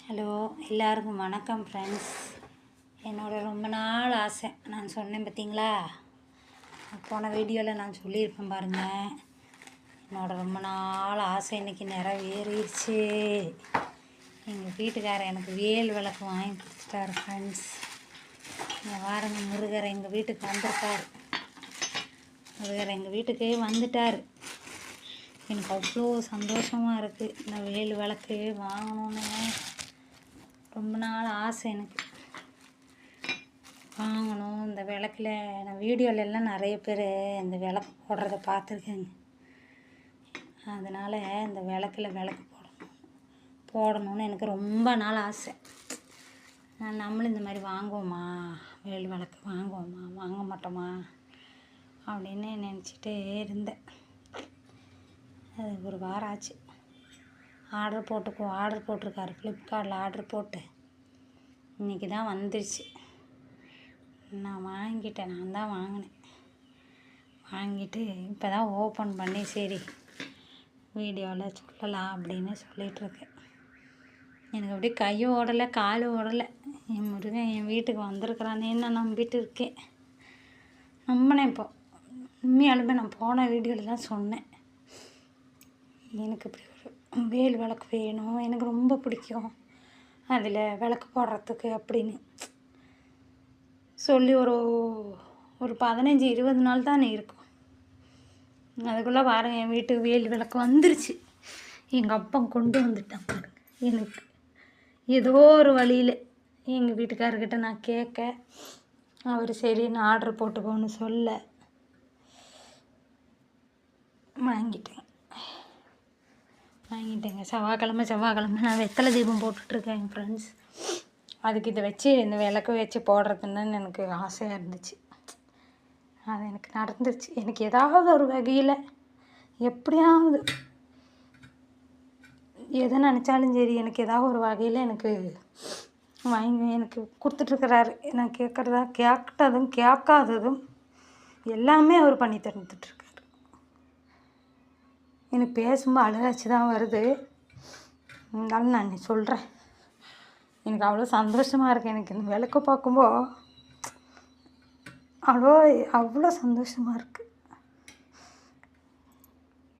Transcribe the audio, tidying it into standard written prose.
Hello, எல்லாருக்கும் வணக்கம் friends. என்னோட ரொம்ப நாள் ஆசை நான் சொன்னேன் பார்த்தீங்களா? போன வீடியோவில் நான் சொல்லியிருப்பேன் பாருங்கள். என்னோட ரொம்ப நாள் ஆசை இன்றைக்கி நிறைவேறிடுச்சு. எங்கள் வீட்டுக்காரர் எனக்கு வேல் விளக்கு வாங்கி கொடுத்துட்டாரு ஃப்ரெண்ட்ஸ். இங்கே வாருங்க, முருகர் எங்கள் வீட்டுக்கு வந்திருக்கார். முருகர் எங்கள் வீட்டுக்கு வந்துட்டார். எனக்கு அவ்வளோ சந்தோஷமாக இருக்குது. இந்த வேல் விளக்கு வாங்கணுன்னு ரொம்ப நாள் ஆசை எனக்கு. வாங்கணும். இந்த விளக்கில் நான் வீடியோலெல்லாம் நிறைய பேர் இந்த விளக்கு போடுறத பார்த்துருக்கேங்க. அதனால் இந்த விளக்கில் விளக்கு போடணும்னு எனக்கு ரொம்ப நாள் ஆசை. நம்மளும் இந்த மாதிரி வாங்குவோமா, வேல் விளக்கு வாங்குவோமா, வாங்க மாட்டோமா அப்படின்னு நினச்சிட்டே இருந்தேன். அது ஒரு வாரம் ஆச்சு. ஆர்டர் போட்டிருக்காரு. ஃப்ளிப்கார்ட்டில் ஆர்டர் போட்டு இன்றைக்கி தான் வந்துடுச்சு. நான் வாங்கிட்டேன். நான் தான் வாங்கினேன். வாங்கிட்டு இப்போ தான் ஓப்பன் பண்ணி சரி வீடியோவில் சொல்லலாம் அப்படின்னு சொல்லிகிட்ருக்கேன். எனக்கு அப்படியே கையும் ஓடலை, காலும் ஓடலை. என் முருகன் என் வீட்டுக்கு வந்திருக்கிறானேன்னு நான் நம்பிட்டு இருக்கேன். நம்பினேன். இப்போ உண்மையாலுமே நான் போன வீடியோவில் தான் சொன்னேன், எனக்கு இப்படி ஒரு வேல் விளக்கு வேணும், எனக்கு ரொம்ப பிடிக்கும் அதில் விளக்கு போடுறதுக்கு அப்படின்னு சொல்லி ஒரு 15-20 நாள் தான் இருக்கும். அதுக்குள்ளே வாரம் என் வீட்டுக்கு வேல் விளக்கு வந்துருச்சு. எங்கள் அப்பா கொண்டு வந்துட்டான் பாருங்க. எனக்கு ஏதோ ஒரு வழியில் எங்கள் வீட்டுக்காரர்கிட்ட நான் கேட்க, அவர் சரின்னு ஆர்டர் போட்டுக்கோன்னு சொல்ல வாங்கிட்டேங்க. செவ்வாய்க்கிழமை நான் வெத்தலை தீபம் போட்டுட்ருக்கேன் ஃப்ரெண்ட்ஸ். அதுக்கு இதை வச்சு இந்த விளக்கு வச்சு போடுறதுன்னு எனக்கு ஆசையாக இருந்துச்சு. அது எனக்கு நடந்துருச்சு. எனக்கு ஏதாவது ஒரு வகையில் எப்படியாவது எதை நினச்சாலும் சரி, எனக்கு ஏதாவது ஒரு வகையில் எனக்கு எனக்கு கொடுத்துட்ருக்கிறாரு. நான் கேட்டதும் கேட்காததும் எல்லாமே அவர் பண்ணி தந்துட்டுருக்காரு. எனக்கு பேசும்போது அழுகாச்சி தான் வருது. இருந்தாலும் நான் சொல்கிறேன், எனக்கு அவ்வளோ சந்தோஷமாக இருக்குது. எனக்கு இந்த விளக்கு பார்க்கும்போது அவ்வளோ சந்தோஷமாக இருக்குது.